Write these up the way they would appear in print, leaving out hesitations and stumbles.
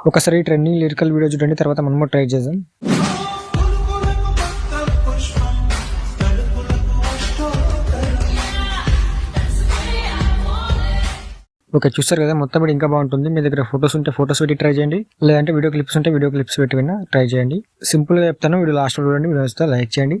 ఒకసారి trending lyrical video చూడండి, తర్వాత మనము ట్రై చేద్దాం. ఓకే, చూస్తారు కదా, మొత్తం వీడియో ఇంకా బాగుంటుంది. మీ దగ్గర ఫోటోస్ ఉంటే ఫోటోస్ పెట్టి ట్రై చేయండి, లేదంటే వీడియో క్లిప్స్ ఉంటే వీడియో క్లిప్స్ పెట్టి విన్నా ట్రై చేయండి. సింపుల్గా చెప్తాను, వీడియో లాస్ట్ చూడండి, వీడియో వస్తే లైక్ చేయండి.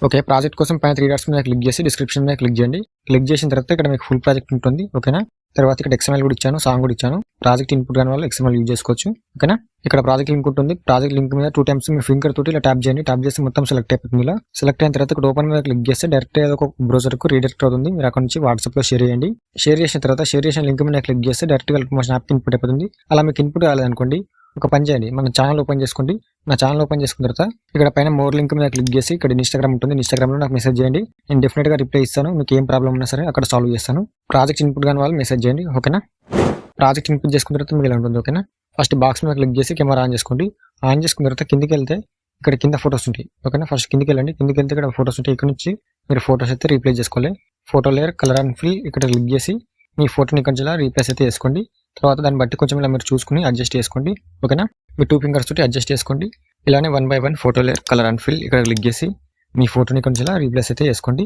ఓకే, ప్రాజెక్ట్ కోసం పైన 3 డాట్స్ మీద క్లిక్ చేసి డిస్క్రిప్షన్ మీద క్లిక్ చేయండి. క్లిక్ చేసిన తర్వాత ఇక్కడ మీకు ఫుల్ ప్రాజెక్ట్ ఉంటుంది. ఓకేనా, తర్వాత ఇక్కడ XML కూడా ఇచ్చాను, సాంగ్ కూడా ఇచ్చాను. ప్రాజెక్ట్ ఇన్పుట్ కాని వాళ్ళు XML యూజ్ చేసుకోవచ్చు. ఓకేనా, ఇక్కడ ప్రాజెక్ట్ లింక్ ఉంటుంది. ప్రాజెక్ట్ లింక్ మీద 2 టైమ్స్ మీ ఫింగర్ తోటి ఇలా ట్యాప్ చేయండి. ట్యాప్ చేసి మొత్తం సెలెక్ట్ అయిపోతుంది. ఇలా సెలెక్ట్ అయిన తర్వాత ఇక్కడ ఓపెన్ మీద క్లిక్ చేస్తే డైరెక్ట్ ఏదో ఒక బ్రౌజర్ కు రీడైరెక్ట్ అవుతుంది. మీరు అక్కడ నుంచి వాట్సాప్ లో షేర్ చేయండి. షేర్ చేసిన తర్వాత షేర్ చేసిన లింక్ మీద క్లిక్ చేస్తే డైరెక్ట్ గా మన యాప్ ఇన్పుట్ అయిపోతుంది. అలా మీకు ఇన్పుట్ కాలేదనుకోండి, ఒక పని చేయండి, మన ఛానల్ ఓపెన్ చేసుకోండి. నా ఛానల్ ఓపెన్ చేసుకున్న తర్వాత ఇక్కడ పైన మోర్ లింక్ మీద క్లిక్ చేసి ఇక్కడ ఇన్స్టాగ్రామ్ ఉంటుంది. ఇన్స్టాగ్రామ్ లో నాకు మెసేజ్ చేయండి, నేను డెఫినెట్ గా రిప్లై ఇస్తాను. మీకు ఏం ప్రాబ్లం ఉన్నా సరే అక్కడ సాల్వ్ చేస్తాను. ప్రాజెక్ట్ ఇన్పుట్ కాని వాళ్ళు మెసేజ్ చేయండి. ఓకేనా, ప్రాజెక్ట్ ఇన్పుట్ చేసుకున్న తర్వాత మీకు ఇలా ఉంటుంది. ఓకేనా, ఫస్ట్ బాక్స్ మీద క్లిక్ చేసి కెమెరా ఆన్ చేసుకోండి. ఆన్ చేసుకున్న తర్వాత కిందికి వెళ్తే ఇక్కడ కింద ఫోటోస్ ఉంటాయి. ఓకేనా, ఫస్ట్ కిందికి వెళ్ళండి. కిందికి వెళ్తే ఇక్కడ ఫోటోస్ ఉంటాయి. ఇక్కడ నుంచి మీరు ఫోటోస్ అయితే రీప్లేస్ చేసుకోవాలి. Photo layer colour and fill ఇక్కడ క్లిక్ చేసి మీ ఫోటోని ఇక్కడ నుంచి రీప్లేస్ అయితే చేసుకోండి. తర్వాత దాన్ని బట్టి కొంచెం ఇలా మీరు చూసుకుని అడ్జస్ట్ చేసుకోండి. ఓకేనా, మీ 2 ఫింగర్స్ తోటి అడ్జస్ట్ చేసుకోండి. ఇలానే 1 by 1 photo layer colour and fill ఇక్కడ క్లిక్ చేసి మీ ఫోటోని కొంచెం ఇలా రీప్లేస్ అయితే చేసుకోండి.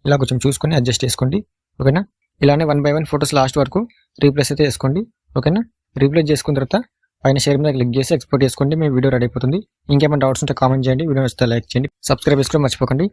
ఇలా కొంచెం చూసుకొని అడ్జస్ట్ చేసుకోండి. ఓకేనా, ఇలానే 1 by 1 ఫోటోస్ లాస్ట్ వరకు రీప్లేస్ అయితే చేసుకోండి. ఓకేనా, రీప్లేస్ చేసుకున్న తర్వాత పైన షేర్ మీద క్లిక్ చేసి ఎక్స్పోర్ట్ చేసుకోండి. మీ వీడియో రెడీ అయిపోతుంది. ఇంకేమైనా డౌట్స్ ఉంటే కామెంట్ చేయండి. వీడియో నచ్చితే లైక్ చేయండి. సబ్స్క్రైబ్ చేసుకోవడం మర్చిపోకండి.